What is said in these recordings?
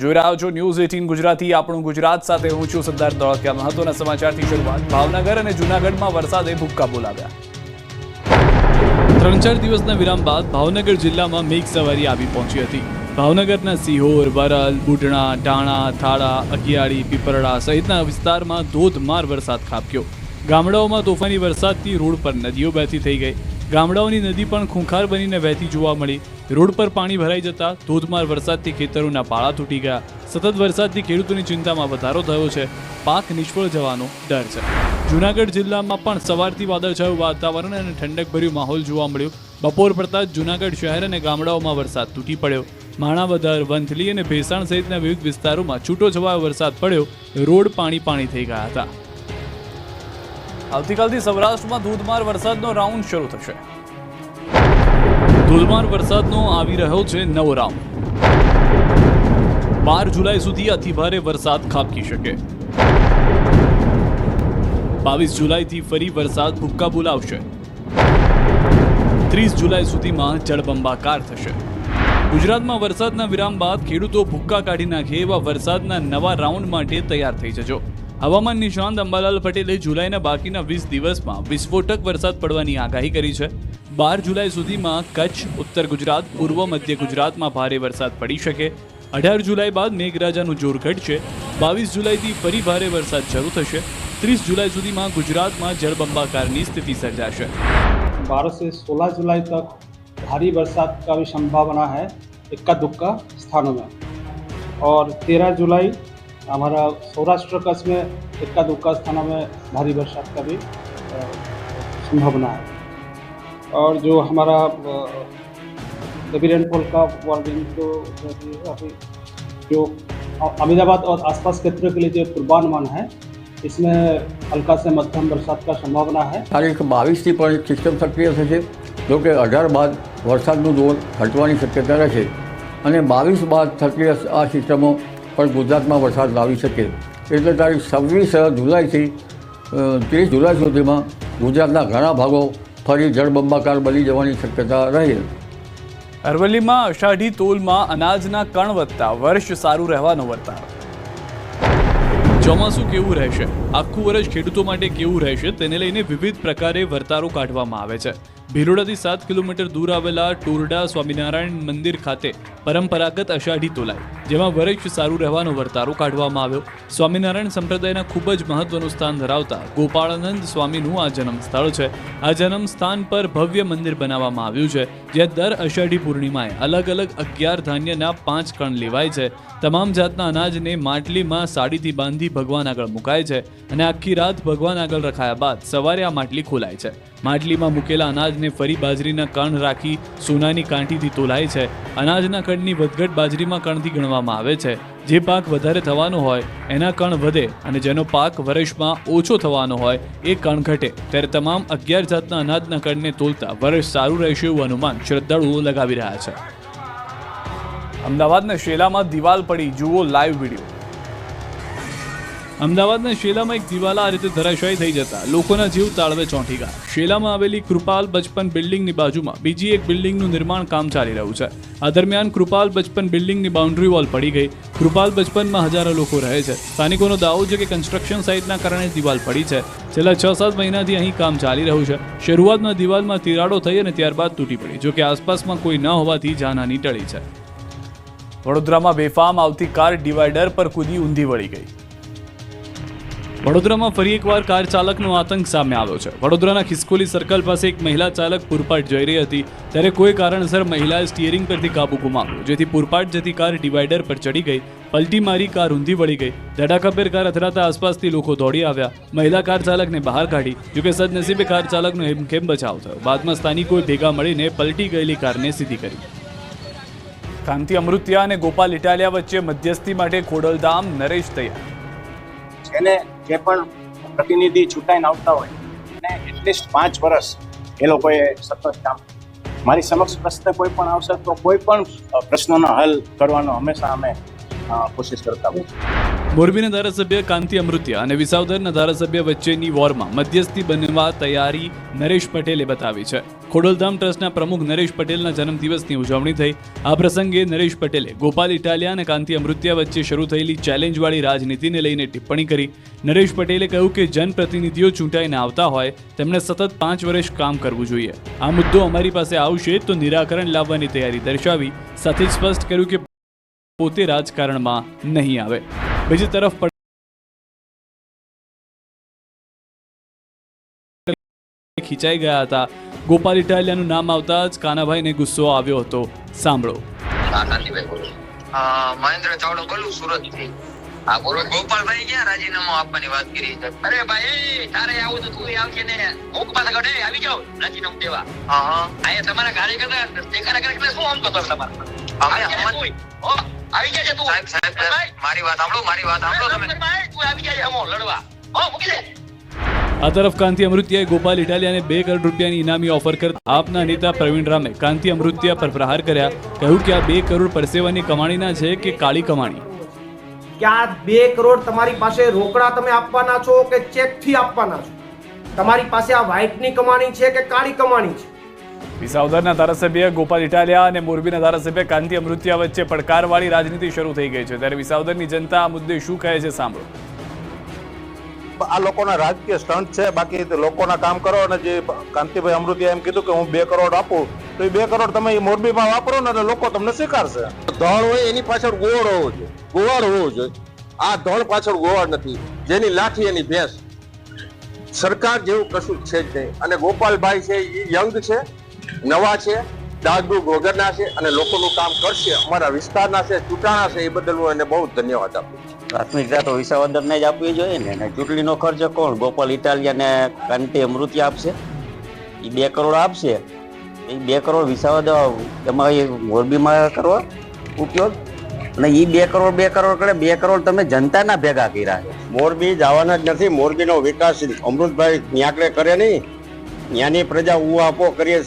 જોઈ રહ્યા છો ન્યૂઝ 18 ગુજરાતી આપણું ગુજરાત સાથે હું છું સરદાર ધોળકિયા। મહત્વના સમાચારથી શરૂઆત। ભાવનગર અને જૂનાગઢમાં વરસાદે ભૂક્કા બોલાવ્યા। 3-4 દિવસના વિરામ બાદ ભાવનગર જિલ્લામાં મેઘ સવારી આવી પહોંચી હતી। ભાવનગરના સિહોર, વરલ, બુઢણા, ટાણા, થાળા, અગિયાળી, પીપરડા સહિતના વિસ્તારમાં ધોધમાર વરસાદ ખાબક્યો। ગામડાઓમાં તોફાની વરસાદથી રોડ પર નદીઓ વહેતી થઈ ગઈ। ગામડાઓની નદી પણ ખૂંખાર બનીને વહેતી જોવા મળી। રોડ પર પાણી ભરાઈ જતા ધોધમાર વરસાદથી ખેતરોના પાળા તૂટી ગયા। સતત વરસાદથી ખેડૂતોની ચિંતામાં વધારો થયો છે। પાક નિષ્ફળ જવાનો ડર છે। જૂનાગઢ જિલ્લામાં પણ સવારથી વાદળછાયું વાતાવરણ અને ઠંડકભર્યું માહોલ જોવા મળ્યો। બપોર પડતા જ જૂનાગઢ શહેર અને ગામડાઓમાં વરસાદ તૂટી પડ્યો। માણાવદર, વંથલી અને ભેસાણ સહિતના વિવિધ વિસ્તારોમાં છૂટોછવાયો વરસાદ પડ્યો। રોડ પાણી થઈ ગયા હતા। આવતીકાલથી સૌરાષ્ટ્રમાં ધોધમાર વરસાદનો રાઉન્ડ શરૂ થશે। ધોધમાર વરસાદનો આવી રહ્યો છે નવો રાઉન્ડ। 12 જુલાઈ સુધી અતિભારે વરસાદ ખાબકી શકે। 22 જુલાઈથી ફરી વરસાદ ભૂક્કા બોલાવશે। 30 જુલાઈ સુધીમાં જળબંબાકાર થશે। ગુજરાતમાં વરસાદના વિરામ બાદ ખેડૂતો ભૂક્કા કાઢી નાખે એવા વરસાદના નવા રાઉન્ડ માટે તૈયાર થઈ જજો। હવામાન નિષ્ણાંત અંબાલાલ પટેલે જુલાઈના બાકીના 20 દિવસમાં વિસ્ફોટક વરસાદ પડવાની આગાહી કરી છે। 12 જુલાઈ સુધીમાં કચ્છ, ઉત્તર ગુજરાત, પૂર્વ મધ્ય ગુજરાતમાં ભારે વરસાદ પડી શકે। 18 જુલાઈ બાદ મેઘરાજાનું જોર ઘટશે। 22 જુલાઈથી ફરી ભારે વરસાદ શરૂ થશે। 30 जुलाई સુધીમાં ગુજરાતમાં જળબંબાકારની स्थिति સર્જાશે। 12 से 16 जुलाई तक भारी बरसात का भी संभावना है इक्का दुक्का स्थानों में, और 13 जुलाई हमारा सौराष्ट्र कच्छ में इक्का दुक्का स्थानों में भारी बरसात का भी संभावना है। और जो हमारा हेवी रेनफॉल का वार्निंग तो अभी जो अहमदाबाद और आसपास क्षेत्र के लिए जो पूर्वानुमान है इसमें हल्का से मध्यम बरसात का संभावना है। तारीख 22 पर एक सिस्टम सक्रिय થશે, જો કે 18 બાદ વરસાદનું જોર ઘટવાની શક્યતા રહેશે અને 22 બાદ સક્રિય આ સિસ્ટમો પણ ગુજરાતમાં વરસાદ લાવી શકે। એટલે તારીખ 26 જુલાઈથી 30 જુલાઈ સુધીમાં ગુજરાતના ઘણા ભાગો ફરી જળબંબાકાર બની જવાની શક્યતા રહે। અરવલ્લીમાં અષાઢી તોલમાં અનાજના કણ વધતા વર્ષ સારું રહેવાનો વર્તારો। ચોમાસું કેવું રહેશે, આખું વર્ષ ખેડૂતો માટે કેવું રહેશે તેને લઈને વિવિધ પ્રકારે વર્તારો કાઢવામાં આવે છે। ભિલોડાથી 7 કિલોમીટર દૂર આવેલા ટોરડા સ્વામિનારાયણ મંદિર ખાતે પરંપરાગત અષાઢી તોલાઈ, જેમાં વર્ષ સારું રહેવાનો વર્તારો કાઢવામાં આવ્યો। સ્વામિનારાયણ સંપ્રદાયના ખૂબ જ મહત્વનું સ્થાન ધરાવતા ગોપાળાનંદ સ્વામીનું આ જન્મ સ્થળ છે। આ જન્મ સ્થાન પર ભવ્ય મંદિર બનાવવામાં આવ્યું છે, જ્યાં દર અષાઢી પૂર્ણિમાએ અલગ અલગ 11 ધાન્યના 5 કણ લેવાય છે। તમામ જાતના અનાજને માટલીમાં સાડીથી બાંધી ભગવાન આગળ મુકાય છે અને આખી રાત ભગવાન આગળ રખાયા બાદ સવારે આ માટલી ખોલાય છે। માટલીમાં મૂકેલા અનાજને ફરી બાજરીના કણ રાખી સોનાની કાંઠીથી તોલાય છે। અનાજના કણની વધઘટ બાજરીમાં કણથી ગણવામાં આવે છે। જે પાક વધારે થવાનો હોય એના કણ વધે અને જેનો પાક વર્ષમાં ઓછો થવાનો હોય એ કણ ઘટે। ત્યારે તમામ 11 જાતના અનાજના કણને તોલતા વર્ષ સારું રહેશે એવું અનુમાન શ્રદ્ધાળુઓ લગાવી રહ્યા છે। અમદાવાદના શેલામાં દિવાલ પડી, જુઓ લાઈવ વિડીયો। અમદાવાદના શેલામાં એક દિવાલ આ રીતે ધરાશાયી થઈ જતા લોકોના જીવ તાળવે ચોંટી ગયા। શેલામાં આવેલી કૃપાલ બચપન બિલ્ડિંગની બાજુમાં બીજી એક બિલ્ડિંગનું નિર્માણ કામ ચાલી રહ્યું છે। આ દરમિયાન કૃપાલ બચપન બિલ્ડિંગની બાઉન્ડ્રી વોલ પડી ગઈ। કૃપાલ બચપનમાં હજારો લોકો રહે છે। સ્થાનિકોનો દાવો છે કે કન્સ્ટ્રક્શન સાઇટના કારણે દિવાલ પડી છે। છેલ્લા 6-7 મહિનાથી અહીં કામ ચાલી રહ્યું છે। શરૂઆતમાં દિવાલમાં તિરાડો થઈ અને ત્યારબાદ તૂટી પડી, જોકે આસપાસમાં કોઈ ન હોવાથી જાનહાની ટળી છે। વડોદરામાં બેફામ આવતી કાર ડિવાઈડર પર કૂદી ઊંધી વળી ગઈ। વડોદરામાં ફરી એકવાર કાર ચાલકનો આતંક સામે આવ્યો છે। વડોદરાના ખિસકોલી સર્કલ પાસે એક મહિલા ચાલક પૂરપાટ જઈ રહી હતી, ત્યારે કોઈ કારણસર મહિલાએ સ્ટીયરિંગ પરથી કાબુ ગુમાવ્યો, જેથી પૂરપાટ જતી કાર ડિવાઈડર પર ચડી ગઈ। પલટી મારી કાર ઊંધી વળી ગઈ। ધડાકાભેર કાર અથડાતા આસપાસથી લોકો દોડી આવ્યા। મહિલા કાર ચાલકને બહાર કાઢી, જોકે સદનસીબે કાર ચાલકનો હેમખેમ બચાવ થયો। બાદમાં સ્થાનિકોએ ભેગા મળીને પલટી ગયેલી કારને સીધી કરી। કાંતિ અમૃતિયા અને ગોપાલ ઇટાલિયા વચ્ચે મધ્યસ્થી માટે ખોડલધામ નરેશ તૈયાર। જેને જે પણ પ્રતિનિધિ ચૂંટાઈને આવતા હોય અને એટલીસ્ટ 5 વર્ષ એ લોકોએ સતત કામ, મારી સમક્ષ પ્રશ્ન કોઈ પણ આવશે તો કોઈ પણ પ્રશ્નોનો હલ કરવાનો હંમેશા અમે કોશિશ કરતા હોઈએ। મોરબીના ધારાસભ્ય કાંતિ અમૃતિયા અને વિસાવદરના ધારાસભ્ય વચ્ચેની વોરમાં મધ્યસ્થી બનવા તૈયારી નરેશ પટેલે બતાવી છે। ખોડલધામ ટ્રસ્ટના પ્રમુખ નરેશ પટેલના જન્મદિવસની ઉજવણી થઈ। આ પ્રસંગે નરેશ પટેલે ગોપાલ ઇટાલિયા અને કાંતિ અમૃતિયા વચ્ચે શરૂ થયેલી ચેલેન્જવાળી રાજનીતિને લઈને ટિપ્પણી કરી। નરેશ પટેલે કહ્યું કે જનપ્રતિનિધિઓ ચૂંટાઈને આવતા હોય તેમણે સતત 5 વર્ષ કામ કરવું જોઈએ। આ મુદ્દો અમારી પાસે આવશે તો નિરાકરણ લાવવાની તૈયારી દર્શાવી, સાથે જ સ્પષ્ટ કર્યું કે પોતે રાજકારણમાં નહીં આવે। બીજી તરફ ખીચાઈ ગયા હતા। ગોપાલ ઇટાલિયાનું નામ આવતા જ કાનાભાઈને ગુસ્સો આવ્યો હતો। સાંભળો। મહેન્દ્ર ચાવડો બોલું સુરત થી। હા બોલો ગોપાલભાઈ ક્યાં રાજીનામું આપવાની વાત કરી છે? અરે ભાઈ તારે આવું તો તું આવશે ને મુખ પાસે ગડે આવી જાવ રાજીનામું દેવા। હા અહીંયા તમારા કાર્યકર્તા ટેકારા કરે શું આમ કરતો તમારે? આવી જાય છે તું સાહેબ મારી વાત સાંભળો તમે તું આવી જાય હમો લડવા મૂકી દે। આ તરફ કાંતિ અમૃતિયાએ ગોપાલ ઇટાલિયાને 2 કરોડ રૂપિયાની ઇનામી ઓફર કરતા આપના નેતા પ્રવીણ રામે કાંતિ અમૃતિયા પર પ્રહાર કર્યા। કહ્યું કે આ 2 કરોડ પરસેવાની કમાણીના છે કે કાળી કમાણી? क्या 2 करोड़ તમારી પાસે રોકડા તમે આપવાના છો કે ચેક થી આપવાના છો? તમારી પાસે આ વ્હાઇટની કમાણી છે કે કાળી કમાણી છે? વિસાવદરના ધારાસભ્ય ગોપાલ ઇટાલિયા અને મોરબીના ધારાસભ્ય કાંતિ અમૃતિયા વચ્ચે પડકારવાળી રાજનીતિ શરૂ થઈ ગઈ છે। ત્યારે વિસાવદરની જનતા આ મુદ્દે શું કહે છે સાંભળો। આ લોકોના રાજકીય સ્ટન્ટ છે, બાકી લોકોના કામ કરો। અને જે કાંતિભાઈ અમૃતિયા એમ કીધું કે હું 2 કરોડ આપું તો એ 2 કરોડ તમે મોરબીમાં વાપરો ને એટલે લોકો તમને સ્વીકારશે। ધળ હોય એની પાછળ ગોળ હોવો જોઈએ, ગોવાળ હોવો જોઈએ। આ ધળ પાછળ ગોવાળ નથી, જેની લાઠી એની ભેંસ। સરકાર જેવું કશું છે જ નહીં। અને ગોપાલભાઈ છે એ યંગ છે, નવા છે, ડાગડુગ વગરના છે અને લોકોનું કામ કરશે। અમારા વિસ્તારના છે, ચૂંટાણા છે, એ બદલ હું એને બહુ ધન્યવાદ આપું છું। પ્રાથમિકતા તો વિસાવદરને જ આપવી જોઈએ ને। અને ચૂંટણીનો ખર્ચ કોણ? ગોપાલ ઇટાલિયા ને કાંતિ અમૃતિયા આપશે। એ 2 કરોડ આપશે, એ 2 કરોડ વિસાવદર એમાં મોરબીમાં કરવા ઉપયોગ। અને એ 2 કરોડ કરે, 2 કરોડ તમે જનતાના ભેગા કર્યા છે। મોરબી જવાના જ નથી। મોરબીનો વિકાસ અમૃતભાઈ ન્યાકડે કરે નહીં, ત્યાંની પ્રજા ઉ આપો કરે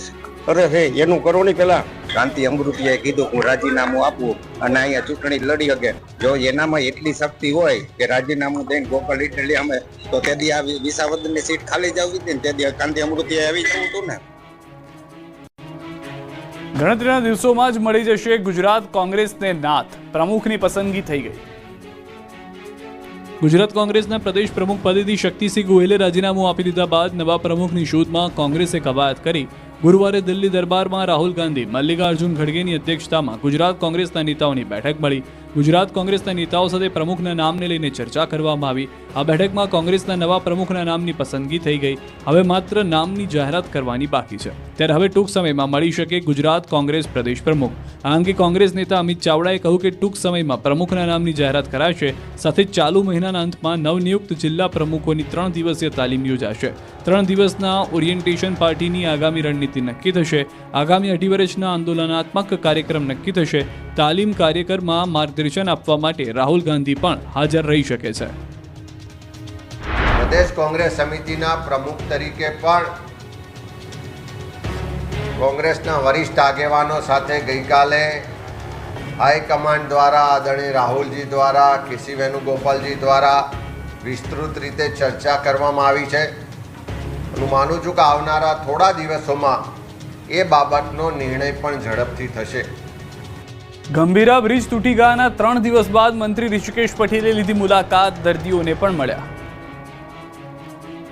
છે એનું કરો નહીં। પેલા કાંતિ અમૃતિયાએ કીધું હું રાજીનામું આપું અને અહીંયા ચૂંટણી લડી શકે। જો એનામાં એટલી શક્તિ હોય કે રાજીનામું દઈને ગોપાલ ઇટાલિયા અમે તો તેથી આ વિસાવદરની સીટ ખાલી જ આવી હતી ને તેથી કાંતિ અમૃતિયાએ આવી જવું હતું ને। ગણતરીના દિવસોમાં જ મળી જશે ગુજરાત કોંગ્રેસને નાથ। પ્રમુખની પસંદગી થઈ ગઈ। ગુજરાત કોંગ્રેસના પ્રદેશ પ્રમુખ પદેથી શક્તિસિંહ ગોહિલે રાજીનામું આપી દીધા બાદ નવા પ્રમુખની શોધમાં કોંગ્રેસે કવાયત કરી। ગુરુવારે દિલ્હી દરબારમાં રાહુલ ગાંધી, મલ્લિકાર્જુન ખડગેની અધ્યક્ષતામાં ગુજરાત કોંગ્રેસના નેતાઓની બેઠક મળી। ગુજરાત કોંગ્રેસના નેતાઓ સાથે પ્રમુખના નામને લઈને ચર્ચા કરવામાં આવી। આ બેઠકમાં કોંગ્રેસના નવા પ્રમુખના નામની પસંદગી થઈ ગઈ। હવે માત્ર નામની જાહેરાત કરવાની બાકી છે। ત્યારે હવે ટૂંક સમયમાં મળી શકે ગુજરાત કોંગ્રેસ પ્રદેશ પ્રમુખ। આ અંગે કોંગ્રેસ નેતા અમિત ચાવડાએ કહ્યું કે ટૂંક સમયમાં પ્રમુખના નામની જાહેરાત કરાશે। સાથે ચાલુ મહિનાના અંતમાં નવનિયુક્ત જિલ્લા પ્રમુખોની 3 દિવસીય તાલીમ યોજાશે। 3 દિવસના ઓરિએન્ટેશન પાર્ટીની આગામી રણનીતિ નક્કી થશે। આગામી 2.5 વર્ષના આંદોલનાત્મક કાર્યક્રમ નક્કી થશે। તાલીમ કાર્યક્રમમાં માર્ગદર્શન આપવા માટે રાહુલ ગાંધી પણ હાજર રહી શકે છે। પ્રદેશ કોંગ્રેસ સમિતિના પ્રમુખ તરીકે પણ કોંગ્રેસના વરિષ્ઠ આગેવાનો સાથે ગઈકાલે હાઈકમાન્ડ દ્વારા આદરણીય રાહુલજી દ્વારા, કેસી વેણુગોપાલજી દ્વારા વિસ્તૃત રીતે ચર્ચા કરવામાં આવી છે। હું માનું છું કે આવનારા થોડા દિવસોમાં એ બાબતનો નિર્ણય પણ ઝડપથી થશે। ગંભીરા બ્રિજ તૂટી ગયાના 3 દિવસ બાદ મંત્રી ઋષિકેશ પટેલે લીધી મુલાકાત, દર્દીઓને પણ મળ્યા।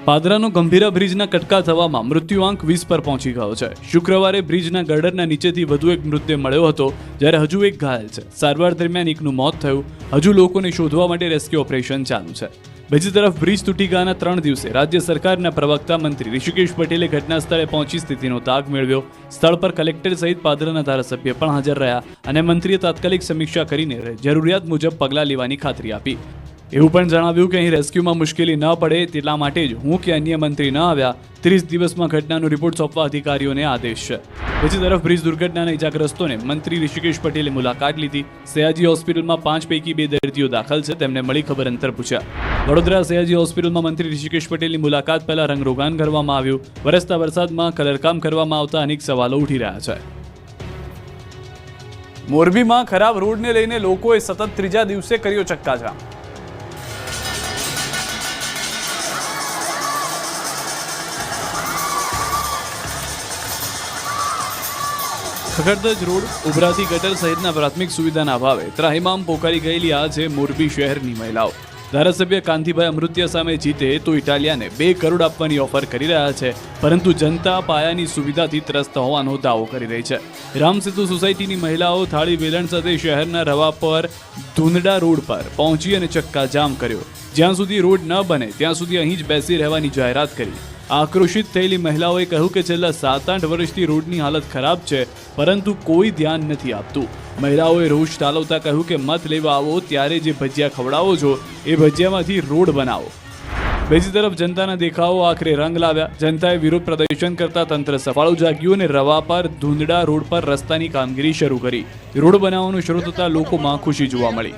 પાદરાનો ગંભીરા બ્રિજના કટકા થવામાં મૃત્યુઆંક 20 પર પહોંચી ગયો છે। શુક્રવારે બ્રિજના ગર્ડરના નીચેથી વધુ એક મૃતદેહ મળ્યો હતો, જ્યારે હજુ એક ઘાયલ છે। સારવાર દરમિયાન એકનું મોત થયું। હજુ લોકોને શોધવા માટે રેસ્ક્યુ ઓપરેશન ચાલુ છે। બીજી તરફ બ્રિજ તૂટી ગયાના 3 દિવસે રાજ્ય સરકારના પ્રવક્તા મંત્રી ઋષિકેશ પટેલે ઘટના સ્થળે પહોંચી સ્થિતિનો તાગ મેળવ્યો। સ્થળ પર કલેક્ટર સહિત પાદરાના ધારાસભ્ય પણ હાજર રહ્યા અને મંત્રીએ તાત્કાલિક સમીક્ષા કરીને જરૂરિયાત મુજબ પગલાં લેવાની ખાતરી આપી। એવું પણ જણાવ્યું કે અહીં રેસ્ક્યુમાં મુશ્કેલી ન પડે તેટલા માટે જ હું કે અન્ય મંત્રી ન આવ્યા। 30 દિવસમાં ઘટનાનો રિપોર્ટ સોંપવા અધિકારીઓને આદેશ છે। બીજી તરફ બ્રિજ દુર્ઘટનાના ઇજાગ્રસ્તોને મંત્રી ઋષિકેશ પટેલે મુલાકાત લીધી। સયાજી હોસ્પિટલમાં 5 પૈકી 2 દર્દીઓ દાખલ છે, તેમને મળી ખબર અંતર પૂછ્યા। વડોદરા સયાજી હોસ્પિટલમાં મંત્રી ઋષિકેશ પટેલની મુલાકાત પહેલા રંગરોગાન કરવામાં આવ્યું। વરસતા વરસાદમાં કલરકામ કરવામાં આવતા અનેક સવાલો ઉઠી રહ્યા છે। મોરબીમાં ખરાબ રોડને લઈને લોકોએ સતત 3જા દિવસે કર્યો ચક્કાજામ। ખખડધજ રોડ, ઉભરાતી ગટર સહિતના પ્રાથમિક સુવિધાના અભાવે ત્રાહિમામ પોકારી ગયેલી આ છે મોરબી શહેરની મહિલાઓ. ધારાસભ્ય કાંતિભાઈ અમૃતિયા સામે જીતે તો ઇટાલિયાને 2 કરોડ આપવાની ઓફર કરી રહ્યા છે, પરંતુ જનતા પાયાની સુવિધાથી ત્રસ્ત હોવાનો દાવો કરી રહી છે. રામસેતુ સોસાયટીની મહિલાઓ થાળી વેલણ સાથે શહેરના રવા પર ધુંધડા રોડ પર પહોંચી અને ચક્કાજામ કર્યો. જ્યાં સુધી રોડ ન બને ત્યાં સુધી અહીં જ બેસી રહેવાની જાહેરાત કરી. આક્રોશિત થયેલી મહિલાઓએ કહ્યું કે છેલ્લા 7-8 વર્ષથી રોડની હાલત ખરાબ છે, પરંતુ કોઈ ધ્યાન નથી આપતું. મહિલાઓએ રોષ ઠાલવતા કહ્યું કે મત લેવા આવો ત્યારે જે ભજીયા ખવડાવો છો એ ભજીયામાંથી રોડ બનાવો. બીજી તરફ જનતાના દેખાવો આખરે રંગ લાવ્યા. જનતાએ વિરોધ પ્રદર્શન કરતા તંત્ર સફાળું જાગ્યું અને રવા પર ધુંધડા રોડ પર રસ્તાની કામગીરી શરૂ કરી. રોડ બનાવવાનું શરૂ થતાં લોકોમાં ખુશી જોવા મળી.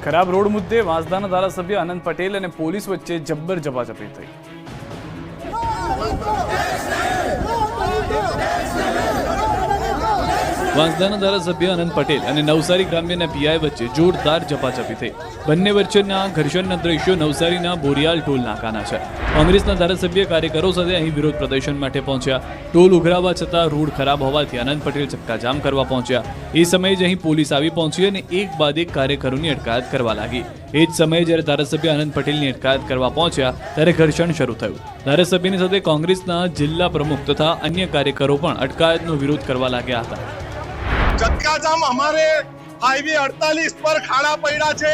ખરાબ રોડ મુદ્દે વાંસદાના ધારાસભ્ય અનંત પટેલ અને પોલીસ વચ્ચે જબ્બર ઝપાઝપી થઈ. વાંસદાના ધારાસભ્ય અનંત પટેલ અને નવસારી ગ્રામ્યના પીઆઈ વચ્ચે જોરદાર ઝપાઝપી થઈ. બંને વચ્ચેના ઘર્ષણના દ્રશ્યો નવસારીના બોરિયાલ ટોલ નાકાના છે. કોંગ્રેસના ધારાસભ્ય કાર્યકરો સાથે અહીં વિરોધ પ્રદર્શન માટે પહોંચ્યા. ટોલ ઉઘરાવવા છતાં રોડ ખરાબ હોવાથી અનંત પટેલ ચક્કાજામ કરવા પહોંચ્યા. એ સમયે જ અહીં પોલીસ આવી પહોંચી અને એક બાદ એક કાર્યકરોની અટકાયત કરવા લાગી. એ જ સમયે જ્યારે ધારાસભ્ય અનંત પટેલની અટકાયત કરવા પહોંચ્યા ત્યારે ઘર્ષણ શરૂ થયું. ધારાસભ્યની સાથે કોંગ્રેસના જિલ્લા પ્રમુખ તથા અન્ય કાર્યકરો પણ અટકાયતનો વિરોધ કરવા લાગ્યા હતા. ચક્કાજામ અમારે હાઈવે 48 પર ખાડા પડ્યા છે,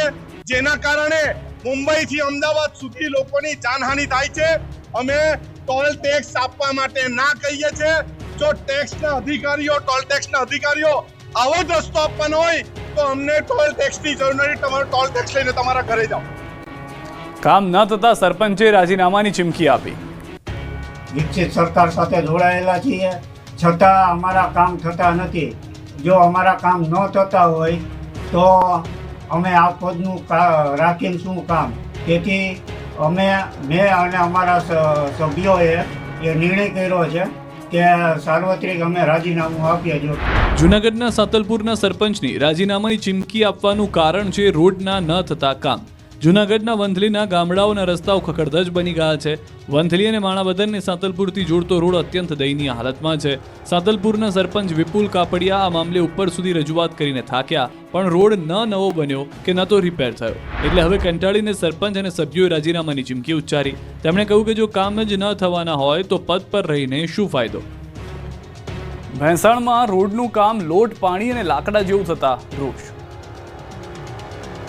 જેના કારણે મુંબઈ થી અમદાવાદ સુધી લોકોની જાનહાનિ થાય છે. અમે ટોલ ટેક્સ આપવા માટે ના કહીએ છીએ. જો ટેક્સના અધિકારીઓ ટોલ ટેક્સના અધિકારીઓ આવો જ રસ્તો આપવાનો હોય તો અમને ટોલ ટેક્સની જરૂર નથી. તમારો ટોલ ટેક્સ લઈને તમારા ઘરે જાઓ. કામ ન થતા સરપંચે રાજીનામાની ચીમકી આપી. વિકસિત સરકાર સાથે જોડાયેલા છીએ, છતાં અમારા કામ થતા નથી. જો અમારા કામ ન થતા હોય તો અમે આ પદનું રાખીને શું કામ? તેથી મેં અને અમારા સભ્યોએ એ નિર્ણય કર્યો છે કે સાર્વત્રિક અમે રાજીનામું આપીએ. જૂનાગઢના સાતલપુરના સરપંચની રાજીનામાની ચીમકી આપવાનું કારણ છે રોડના ન થતા કામ. જૂનાગઢના વંથલીના ગામડાઓના રસ્તાઓ ખખડધજ બની ગયા છે. વંથલી અને માણાવદરને સાતલપુરથી જોડતો રોડ અત્યંત દયનીય હાલતમાં છે. સાતલપુરના સરપંચ વિપુલ કાપડિયા આ મામલે ઉપર સુધી રજૂઆત કરીને થાક્યા, પણ રોડ ન નવો બન્યો કે ન તો રિપેર થયો. એટલે હવે કંટાળીને સરપંચ અને સભ્યોએ રાજીનામાની ચીમકી ઉચ્ચારી. તેમણે કહ્યું કે જો કામ જ ન થવાના હોય તો પદ પર રહીને શું ફાયદો. ભેંસાણમાં રોડનું કામ લોટ પાણી અને લાકડા જેવું થતા રોષ.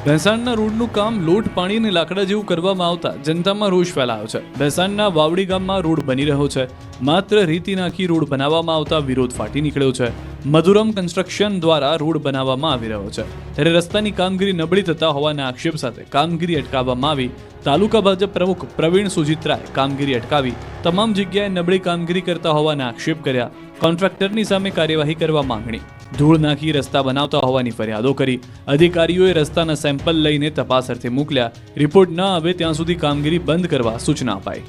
ભેંસાણના રોડનું કામ લોટ પાણી અને લાકડા જેવું કરવામાં આવતા જનતામાં રોષ ફેલાયો છે. ભેંસાણના વાવડી ગામમાં રોડ બની રહ્યો છે. માત્ર રીતિ નાખી રોડ બનાવવામાં આવતા વિરોધ ફાટી નીકળ્યો છે. મધુરમ કન્સ્ટ્રક્શન દ્વારા રોડ બનાવવામાં આવી રહ્યો છે, ત્યારે રસ્તાની કામગીરી નબળી થતા હોવાના આક્ષેપ સાથે કામગીરી અટકાવવામાં આવી. તાલુકા ભાજપ પ્રમુખ પ્રવીણ સુજિત્રાએ કામગીરી અટકાવી તમામ જગ્યાએ નબળી કામગીરી કરતા હોવાના આક્ષેપ કર્યા. કોન્ટ્રાક્ટરની સામે કાર્યવાહી કરવા માંગણી. ધૂળ નાખી રસ્તા બનાવતા હોવાની ફરિયાદો કરી. અધિકારીઓએ રસ્તાના સેમ્પલ લઈને તપાસ અર્થે મોકલ્યા. રિપોર્ટ ન આવે ત્યાં સુધી કામગીરી બંધ કરવા સૂચના અપાઈ.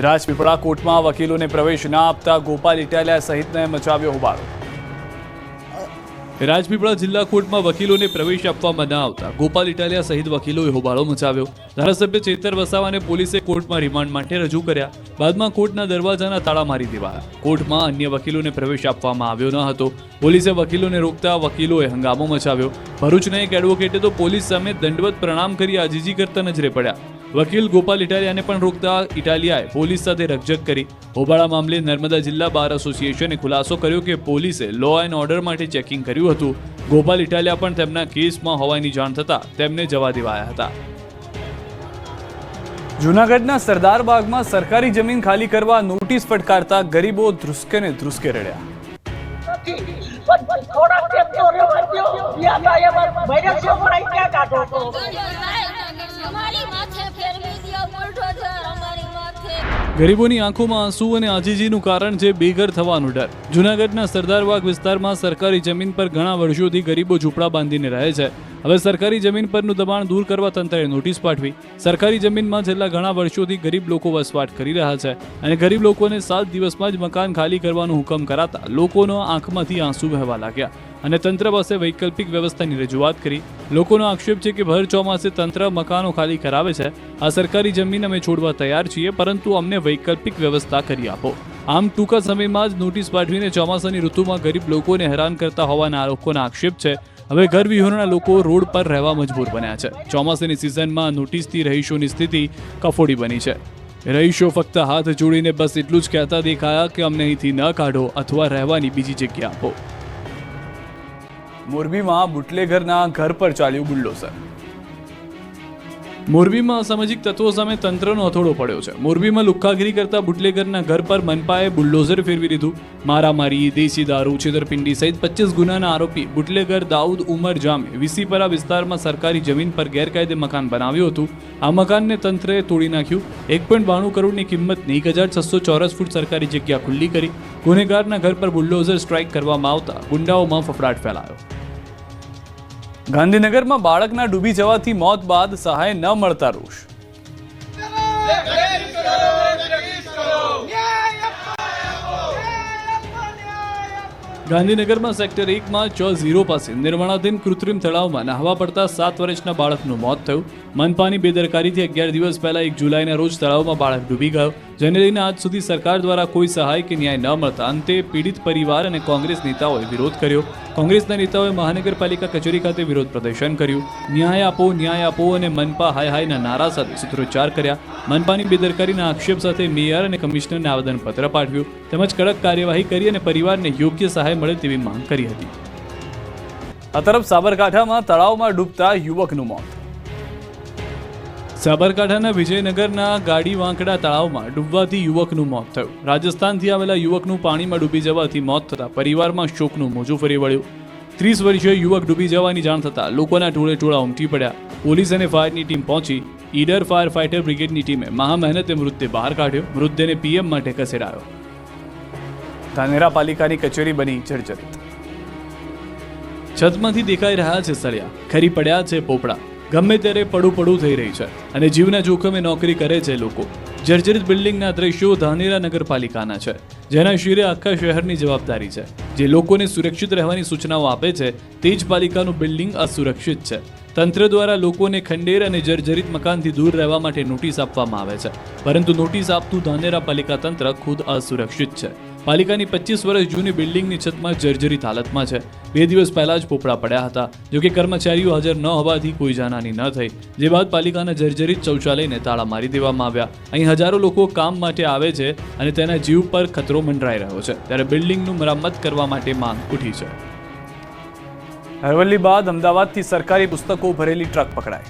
રાજપીપળા કોર્ટમાં વકીલોને પ્રવેશ ના આપતા ગોપાલ ઇટાલિયા સહિતને મચાવ્યો હોબાળો. રાજપીપળા જિલ્લા કોર્ટમાં વકીલોને પ્રવેશ આપવામાં ન આવતા ગોપાલ ઇટાલિયા સહિત વકીલોએ હોબાળો મચાવ્યો. ધારાસભ્ય ચેતર વસાવાને પોલીસે કોર્ટમાં રિમાન્ડ માટે રજૂ કર્યા. બાદમાં કોર્ટના દરવાજાના તાળા મારી દેવાયા. કોર્ટમાં અન્ય વકીલોને પ્રવેશ આપવામાં આવ્યો ન હતો. પોલીસે વકીલોને રોકતા વકીલોએ હંગામો મચાવ્યો. ભરૂચના એક એડવોકેટે તો પોલીસ સામે દંડવત પ્રણામ કરી આજીજી કરતા નજરે પડ્યા. વકીલ ગોપાલ ઇટાલિયાને પણ રોકતા ઇટાલિયાએ પોલીસ સાથે રકઝક કરી. હોબાળા મામલે નર્મદા જિલ્લા બાર એસોસિએશને ખુલાસો કર્યો કે પોલીસે લો એન્ડ ઓર્ડર માટે ચેકિંગ કર્યું હતું. ગોપાલ ઇટાલિયા પણ તેમના કેસમાં હોવાની જાણ થતા તેમને જવા દેવાયા હતા. જૂનાગઢના સરદારબાગમાં સરકારી જમીન ખાલી કરવા નોટિસ ફટકારતા ગરીબો ધ્રુસકે ને ધ્રુસકે રડ્યા. ગરીબોની આંખોમાં આંસુ અને આજીજીનું કારણ છે બેઘર થવાનો ડર. જૂનાગઢના સરદારબાગ વિસ્તારમાં સરકારી જમીન પર ઘણા વર્ષોથી ગરીબો ઝૂંપડા બાંધીને રહે છે. હવે સરકારી જમીન પરનું દબાણ દૂર કરવા તંત્રએ નોટિસ પાઠવી. સરકારી જમીનમાં છેલ્લા ઘણા વર્ષોથી ગરીબ લોકો વસવાટ કરી રહ્યા છે અને ગરીબ લોકોને 7 દિવસમાં જ મકાન ખાલી કરવાનો હુકમ કરાતા લોકોનો આંખમાંથી આંસુ વહેવા લાગ્યા અને તંત્ર પાસે વૈકલ્પિક વ્યવસ્થાની રજૂઆત કરી. લોકોનો આક્ષેપ છે કે ભર ચોમાસે તંત્ર મકાનો ખાલી કરાવે છે. આ સરકારી જમીન અમે છોડવા તૈયાર છીએ, પરંતુ અમને વૈકલ્પિક વ્યવસ્થા કરી આપો. આમ ટૂંકા સમયમાં જ નોટિસ પાઠવીને ચોમાસાની ઋતુમાં ગરીબ લોકોને હેરાન કરતા હોવાના લોકોના આક્ષેપ છે. હવે ઘર વિહોણા લોકો રોડ પર રહેવા મજબૂર બન્યા છે. ચોમાસાની સિઝનમાં નોટિસથી રહીશોની સ્થિતિ કફોડી બની છે. રહીશો ફક્ત હાથ જોડીને બસ એટલું જ કહેતા દેખાયા કે અમને અહીંથી ન કાઢો અથવા રહેવાની બીજી જગ્યા આપો. મોરબીમાં બુટલેગરના ઘર પર ચાલ્યું બુલડોઝર. મોરબીમાં અસામાજિક તત્વો સામે તંત્રનો હથોડો પડ્યો છે. મોરબીમાં લુખ્ખાગીરી કરતા બુટલેગરના ઘર પર મનપાએ બુલડોઝર ફેરવી દીધું. મારામારી, દેશી દારૂ, છેતરપિંડી સહિત 25 ગુનાના આરોપી બુટલેગર દાઉદ ઉમર જામે વિસીપરા વિસ્તારમાં સરકારી જમીન પર ગેરકાયદે મકાન બનાવ્યું હતું. આ મકાનને તંત્રએ તોડી નાખ્યું. 1.92 કરોડની કિંમતની 1600 ચોરસ ફૂટ સરકારી જગ્યા ખુલ્લી કરી. ગુનેગારના ઘર પર બુલડોઝર સ્ટ્રાઇક કરવામાં આવતા ગુંડાઓમાં ફફડાટ ફેલાયો. ગાંધીનગરમાં બાળકના ડૂબી જવાથી મોત બાદ સહાય ન મળતા રોષ. ગાંધીનગરમાં સેક્ટર 1માં ચ0 પાસે નિર્માણાધીન કૃત્રિમ તળાવમાં નહાવા પડતા 7 વર્ષના બાળકનું મોત થયું. મનપાની બેદરકારીથી 11 દિવસ પહેલા 1 જુલાઈના રોજ તળાવમાં બાળક ડૂબી ગયો, જેને લઈને આજ સુધી સરકાર દ્વારા કોઈ સહાય કે ન્યાય ન મળતા અંતે પીડિત પરિવાર અને કોંગ્રેસ નેતાઓએ વિરોધ કર્યો. કોંગ્રેસના નેતાઓએ મહાનગરપાલિકા કચેરી ખાતે વિરોધ પ્રદર્શન કર્યું. ન્યાય આપો અને મનપા હાય હાયના નારા સાથે સૂત્રોચ્ચાર કર્યા. મનપાની બેદરકારીના આક્ષેપ સાથે મેયર અને કમિશનરને આવેદનપત્ર પાઠવ્યું તેમજ કડક કાર્યવાહી કરી અને પરિવારને યોગ્ય સહાય મળે તેવી માંગ કરી હતી. આ તરફ સાબરકાંઠામાં તળાવમાં ડૂબતા યુવકનું મોત. સાબરકાંઠાના વિજયનગરના ગાડી વાંકડા તળાવમાં ડૂબવાથી યુવકનું મોત થયું. રાજસ્થાનથી આવેલા યુવકનું પાણીમાં ડૂબી જવાથી મોત થતાં પરિવારમાં શોકનું મોજું ફરી વળ્યું. 30 વર્ષીય યુવક ડૂબી જવાની જાણ થતાં લોકોના ટોળે ઉમટી પડ્યા. પોલીસ અને ફાયરની ટીમ પહોંચી. ઈડર ફાયર ફાઇટર બ્રિગેડની ટીમે મહામહેનતે મૃતદેહ બહાર કાઢ્યો. મૃતદેહને પીએમ માટે ખસેડાયો. ધાનેરા પાલિકાની કચેરી બની જર્જરિત. છતમાંથી દેખાઈ રહ્યા છે સળિયા, ખરી પડ્યા છે પોપડા. ગમે ત્યારે પડું થઈ રહી છે અને જીવના જોખમે નોકરી કરે છે લોકો. જર્જરિત બિલ્ડિંગના દ્રશ્યો ધાનેરા નગરપાલિકાના છે, જેના શિરે આખા શહેરની જવાબદારી છે. જે લોકોને સુરક્ષિત રહેવાની સૂચનાઓ આપે છે તે જ પાલિકાનું બિલ્ડિંગ અસુરક્ષિત છે. તંત્ર દ્વારા લોકોને ખંડેર અને જર્જરિત મકાનથી દૂર રહેવા માટે નોટિસ આપવામાં આવે છે, પરંતુ નોટિસ આપતું ધાનેરા પાલિકા તંત્ર ખુદ અસુરક્ષિત છે. પાલિકાની 25 વર્ષ જૂની બિલ્ડિંગની છતમાં જર્જરિત હાલતમાં છે. 2 દિવસ પહેલા જ પોપડા પડ્યા હતા. જોકે કર્મચારીઓ હાજર ન હોવાથી કોઈ જાનહાની ન થઈ. જે બાદ પાલિકાના જર્જરિત શૌચાલયને તાળા મારી દેવામાં આવ્યા. અહીં હજારો લોકો કામ માટે આવે છે અને તેના જીવ પર ખતરો મંડરાઈ રહ્યો છે, ત્યારે બિલ્ડિંગનું મરામત કરવા માટે માંગ ઉઠી છે. અરવલ્લી બાદ અમદાવાદથી સરકારી પુસ્તકો ભરેલી ટ્રક પકડાઈ.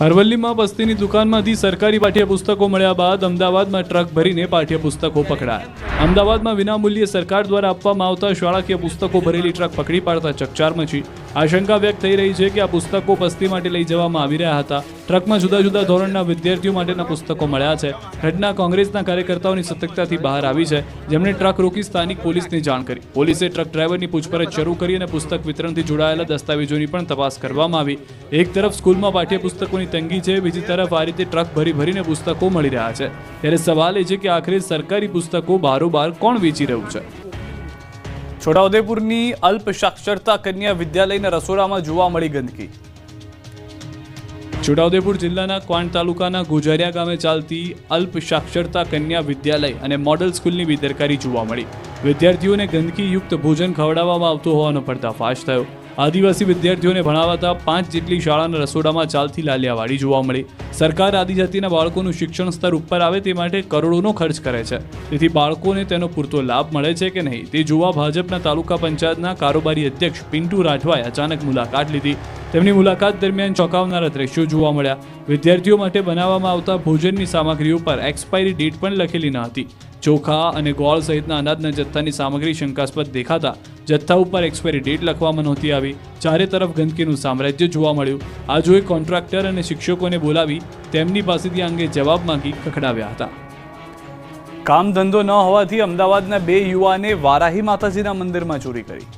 અરવલ્લીમાં બસ્તીની દુકાનમાંથી સરકારી પાઠ્યપુસ્તકો મળ્યા બાદ અમદાવાદમાં ટ્રક ભરીને પાઠ્યપુસ્તકો પકડાયા. અમદાવાદમાં વિનામૂલ્યે સરકાર દ્વારા આપવામાં આવતા શાળાકીય પુસ્તકો ભરેલી ટ્રક પકડી પાડતા ચકચાર મચી. આશંકા વ્યક્ત થઈ રહી છે કે આ પુસ્તકો બસ્તી માટે લઈ જવામાં આવી રહ્યા હતા. ટ્રકમાં જુદા જુદા ધોરણના વિદ્યાર્થીઓ માટેના પુસ્તકો મળ્યા છે. ઘટના કોંગ્રેસના કાર્યકર્તાઓની સતર્કતાથી બહાર આવી છે, જેમણે ટ્રક રોકી સ્થાનિક પોલીસને જાણ કરી. પોલીસે ટ્રક ડ્રાઈવરની પૂછપરછ શરૂ કરી અને પુસ્તક વિતરણથી જોડાયેલા દસ્તાવેજોની પણ તપાસ કરવામાં આવી. એક તરફ સ્કૂલમાં પાઠ્યપુસ્તકોની તંગી છે, બીજી તરફ આ રીતે ટ્રક ભરીને પુસ્તકો મળી રહ્યા છે. ત્યારે સવાલ એ છે કે આખરે સરકારી પુસ્તકો બારોબાર કોણ વેચી રહ્યું છે? છોટાઉદેપુરની અલ્પ સાક્ષરતા કન્યા વિદ્યાલયના રસોડામાં જોવા મળી ગંદકી. છોટાઉદેપુર જિલ્લાના ક્વાંટ તાલુકાના ગોજારિયા ગામે ચાલતી અલ્પ સાક્ષરતા કન્યા વિદ્યાલય અને મોડલ સ્કૂલની બેદરકારી જોવા મળી. વિદ્યાર્થીઓને ગંદકીયુક્ત ભોજન ખવડાવવામાં આવતો હોવાનો પર્દાફાશ થયો. આદિવાસી વિદ્યાર્થીઓને ભણાવતા 5 જેટલી શાળાના રસોડામાં ચાલતી લાલિયાવાડી જોવા મળી. સરકાર આદિજાતિના બાળકોનું શિક્ષણ સ્તર ઉપર આવે તે માટે કરોડોનો ખર્ચ કરે છે, તેથી બાળકોને તેનો પૂરતો લાભ મળે છે કે નહીં તે જોવા ભાજપના તાલુકા પંચાયતના કારોબારી અધ્યક્ષ પિન્ટુ રાઠવાએ અચાનક મુલાકાત લીધી. તેમની મુલાકાત દરમિયાન ચોંકાવનારા દ્રશ્યો જોવા મળ્યા. વિદ્યાર્થીઓ માટે બનાવવામાં આવતા ભોજનની સામગ્રીઓ પર એક્સપાયરી ડેટ પણ લખેલી ન હતી. ચોખા અને ગોળ સહિતના અનાજના જથ્થાની સામગ્રી શંકાસ્પદ દેખાતા જથ્થા ઉપર એક્સપાયરી ડેટ લખવામાં નહોતી આવી. ચારે તરફ ગંદકીનું સામ્રાજ્ય જોવા મળ્યું. આ જોઈ કોન્ટ્રાક્ટર અને શિક્ષકોને બોલાવી તેમની પાસેથી આ અંગે જવાબ માંગી ખખડાવ્યા હતા. કામ ધંધો ન હોવાથી અમદાવાદના 2 યુવાને વારાહી માતાજીના મંદિરમાં ચોરી કરી.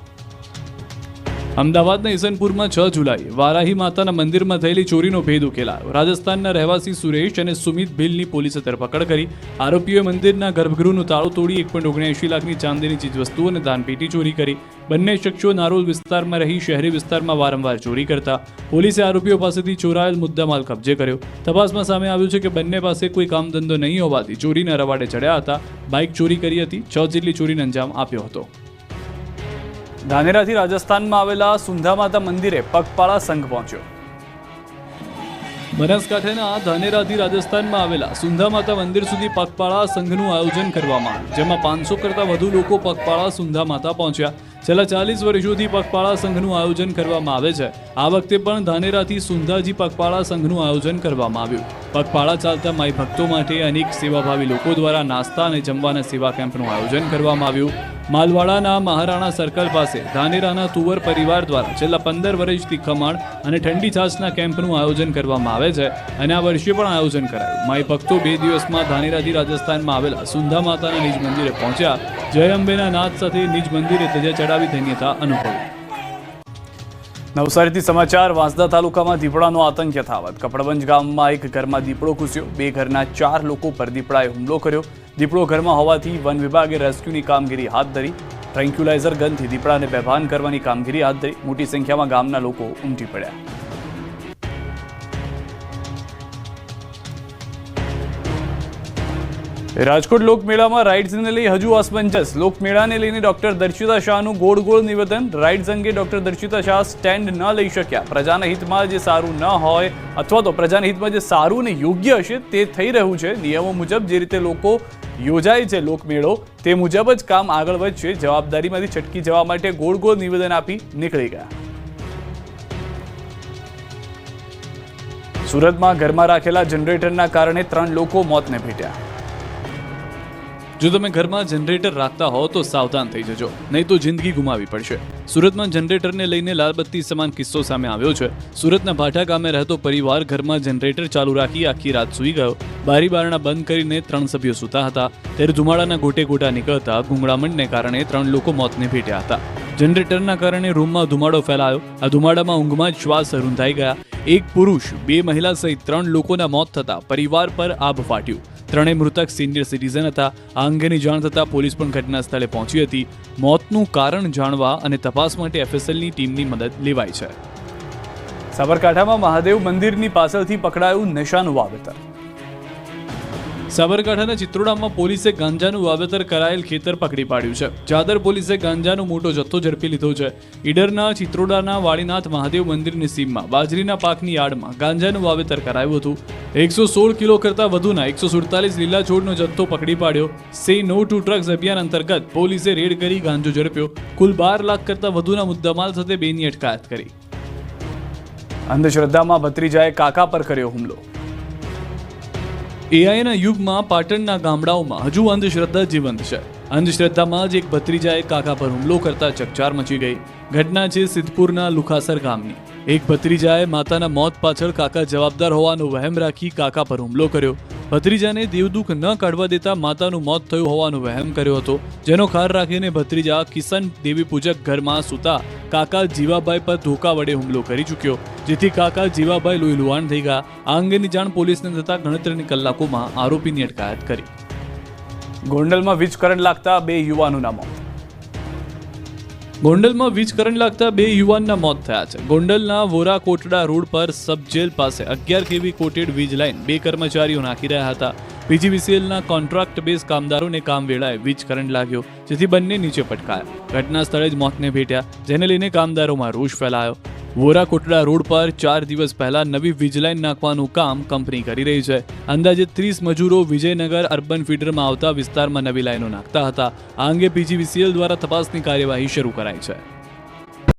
અમદાવાદના ઈસનપુરમાં 6 જુલાઈએ વારાહી માતાના મંદિરમાં થયેલી ચોરીનો ભેદ ઉકેલાયો. રાજસ્થાનના રહેવાસી સુરેશ અને સુમિત ભીલની પોલીસે ધરપકડ કરી. આરોપીઓએ મંદિરના ગર્ભગૃહનું તાળું તોડી 1.79 લાખની ચાંદીની ચીજવસ્તુઓ અને દાનપેટી ચોરી કરી. બંને શખ્સો નારોલ વિસ્તારમાં રહી શહેરી વિસ્તારમાં વારંવાર ચોરી કરતા. પોલીસે આરોપીઓ પાસેથી ચોરાયેલ મુદ્દામાલ કબજે કર્યો. તપાસમાં સામે આવ્યું છે કે બંને પાસે કોઈ કામ ધંધો નહીં હોવાથી ચોરીના રવાડે ચડ્યા હતા. બાઇક ચોરી કરી હતી. 6 જેટલી ચોરીને અંજામ આપ્યો હતો. ધાનેરાથી રાજસ્થાનમાં આવેલા સુંધા માતા મંદિરે પગપાળા સંઘ પહોંચ્યો. બનાસકાંઠાના ધાનેરાથી રાજસ્થાનમાં આવેલા સુંધા માતા મંદિર સુધી પગપાળા સંઘનું આયોજન કરવામાં આવ્યું, જેમાં 500 કરતાં વધુ લોકો પગપાળા સુંધા માતા પહોંચ્યા. છેલ્લા 40 વર્ષોથી પગપાળા સંઘનું આયોજન કરવામાં આવે છે. આ વખતે પણ ધાનેરાથી સુંધાજી પગપાળા સંઘનું આયોજન કરવામાં આવ્યું. પગપાળા ચાલતા માઈ ભક્તો માટે અનેક સેવાભાવી લોકો દ્વારા નાસ્તા અને જમવાના સેવા કેમ્પનું આયોજન કરવામાં આવ્યું. માલવાડાના મહારાણા સર્કલ પાસે ધાનેરાના તુવર પરિવાર દ્વારા છેલ્લા 15 વર્ષથી ખમણ અને ઠંડી છાશના કેમ્પનું આયોજન કરવામાં આવે છે અને આ વર્ષે પણ આયોજન કરાયું. માઈ ભક્તો 2 દિવસમાં ધાનેરાથી રાજસ્થાનમાં આવેલા સુંધા માતાના નિજ મંદિરે પહોંચ્યા. જય અંબેના નાદ સાથે નિજ મંદિરે ધજા ચડાવી ધન્યતા અનુભવી. નવસારીથી સમાચાર. વાંસદા તાલુકામાં દીપડાનો આતંક યથાવત. કપડવંજ ગામમાં એક ઘરમાં દીપડો ઘૂસ્યો. 2 ઘરના 4 લોકો પર દીપડાએ હુમલો કર્યો. દીપડો ઘરમાં હોવાથી વન વિભાગે રેસ્ક્યુની કામગીરી હાથ ધરી. ટ્રેન્ક્યુલાઇઝર ગનથી દીપડાને બેભાન કરવાની કામગીરી હાથ ધરી. મોટી સંખ્યામાં ગામના લોકો ઉમટી પડ્યા. રાજકોટ લોકમેળામાં રાઇડ્સને લઈ હજુ અસમંજસ. લોકમેળાને લઈને ડોક્ટર દર્શિતા શાહનું ગોળ નિવેદન. રાઇડ્સ અંગે ડોક્ટર દર્શિતા શાહ સ્ટેન્ડ ન લઈ શક્યા. પ્રજાના હિતમાં જે સારું ન હોય અથવા તો પ્રજાના હિતમાં જે સારું અને યોગ્ય હશે તે થઈ રહ્યું છે. નિયમો મુજબ જે રીતે લોકો યોજાય છે લોકમેળો તે મુજબ જ કામ આગળ વધશે. જવાબદારીમાંથી છટકી જવા માટે ગોળ નિવેદન આપી નીકળી ગયા. સુરતમાં ઘરમાં રાખેલા જનરેટરના કારણે 3 લોકો મોતને ભેટ્યા. જો તમે ઘરમાં જનરેટર રાખતા હો તો સાવધાન થઈ જજો, નહીં તો જિંદગી ગુમાવી પડશે. સુરતમાં જનરેટરને લઈને લાલબત્તી સમાન કિસ્સો સામે આવ્યો છે. સુરતના ભાઠા ગામે રહેતો પરિવાર ઘરમાં જનરેટર ચાલુ રાખી આખી રાત સૂઈ ગયો. બારી બારણા બંધ કરીને 3 સભ્યો સૂતા હતા ત્યારે ધુમાડાના ગોટા નીકળતા ગુંગળામણને કારણે 3 લોકો મોતને ભેટ્યા હતા. જનરેટરના કારણે રૂમમાં ધુમાડો ફેલાયો. આ ધુમાડામાં ઊંઘમાં જ શ્વાસ રૂંધાઈ ગયા. એક પુરુષ, 2 મહિલા સહિત 3 લોકોના મોત થતા પરિવાર પર આભ ફાટ્યું. 3 મૃતક સિનિયર સિટીઝન હતા. આ અંગેની જાણ થતાં પોલીસ પણ ઘટના સ્થળે પહોંચી હતી. મોતનું કારણ જાણવા અને તપાસ માટે એફએસએલની ટીમની મદદ લેવાઈ છે. સાબરકાંઠામાં મહાદેવ મંદિરની પાછળથી પકડાયું નશાનું વાવેતર. સાબરકાંઠાના ચિત્રોડામાં પોલીસે ગાંજાનું વાવેતર કરાયેલ ખેતર પકડી પાડ્યું છે. જાદર પોલીસે ગાંજાનો મોટો જથ્થો ઝડપી લીધો છે. ઈડરના ચિત્રોડાના વાળીનાથ મહાદેવ મંદિરની સીમમાં બાજરીના પાકની આડમાં ગાંજાનું વાવેતર કરાયું હતું. 116 કિલો કરતાં વધુના 147 લીલા છોડનો જથ્થો પકડી પાડ્યો. સે નો ટુ ડ્રગ્સ અભિયાન અંતર્ગત પોલીસે રેડ કરી ગાંજો ઝડપ્યો. કુલ 12 લાખ કરતાં વધુના મુદ્દામાલ સાથે 2ની અટકાયત કરી. અંધશ્રદ્ધામાં ભત્રીજાએ કાકા પર કર્યો હુમલો. એઆઈના યુગમાં પાટણના ગામડાઓમાં હજુ અંધશ્રદ્ધા જીવંત છે. અંધશ્રદ્ધામાં જ એક ભત્રીજાએ કાકા પર હુમલો કરતા ચકચાર મચી ગઈ. ઘટના છે સિદ્ધપુરના લુખાસર ગામની. એક ભત્રીજાએ માતાના મોત પાછળ કાકા જવાબદાર હોવાનો વહેમ રાખી કાકા પર હુમલો કર્યો. ભત્રીજાને દેવદુખ ન કાઢવા દેતા માતાનું મોત થયું હોવાનો વહેમ કર્યો હતો, જેનો ખાર રાખીને ભત્રીજા કિશન દેવી પૂજક ઘરમાં સૂતા કાકા જીવાભાઈ પર ધોકા વડે હુમલો કરી ચૂક્યો, જેથી કાકા જીવાભાઈ લોહી લુહાણ થઈ ગયા. આ અંગેની જાણ પોલીસને થતાં ગણતરીની કલાકોમાં આરોપીની અટકાયત કરી. ગોંડલમાં વીજ કરંટ લાગતા 2 યુવાનોના મોત. ગોંડલમાં વીજ કરંટ લાગતા 2 યુવાનના મોત થયા છે. ગોંડલના વોરા કોટડા રોડ પર સબ જેલ પાસે 11 કેવી કોટેડ વીજ લાઇન 2 કર્મચારીઓ નાખી રહ્યા હતા. પીજીવીસીએલના કોન્ટ્રાક્ટ બેઝ કામદારોને કામ વેળાએ વીજ કરંટ લાગ્યો, જેથી બંને નીચે પટકાયા. ઘટના સ્થળે જ મોતને ભેટ્યા, જેને લઈને કામદારોમાં રોષ ફેલાયો. વોરા કોટડા રોડ પર 4 દિવસ પહેલા નવી વીજ લાઇન નાખવાનું કામ કંપની કરી રહી છે. અંદાજે 30 મજૂરો વિજયનગર અર્બન ફીડરમાં આવતા વિસ્તારમાં નવી લાઇનો નાખતા હતા. આ અંગે પીજીવીસીએલ દ્વારા તપાસની કાર્યવાહી શરૂ કરાઈ છે.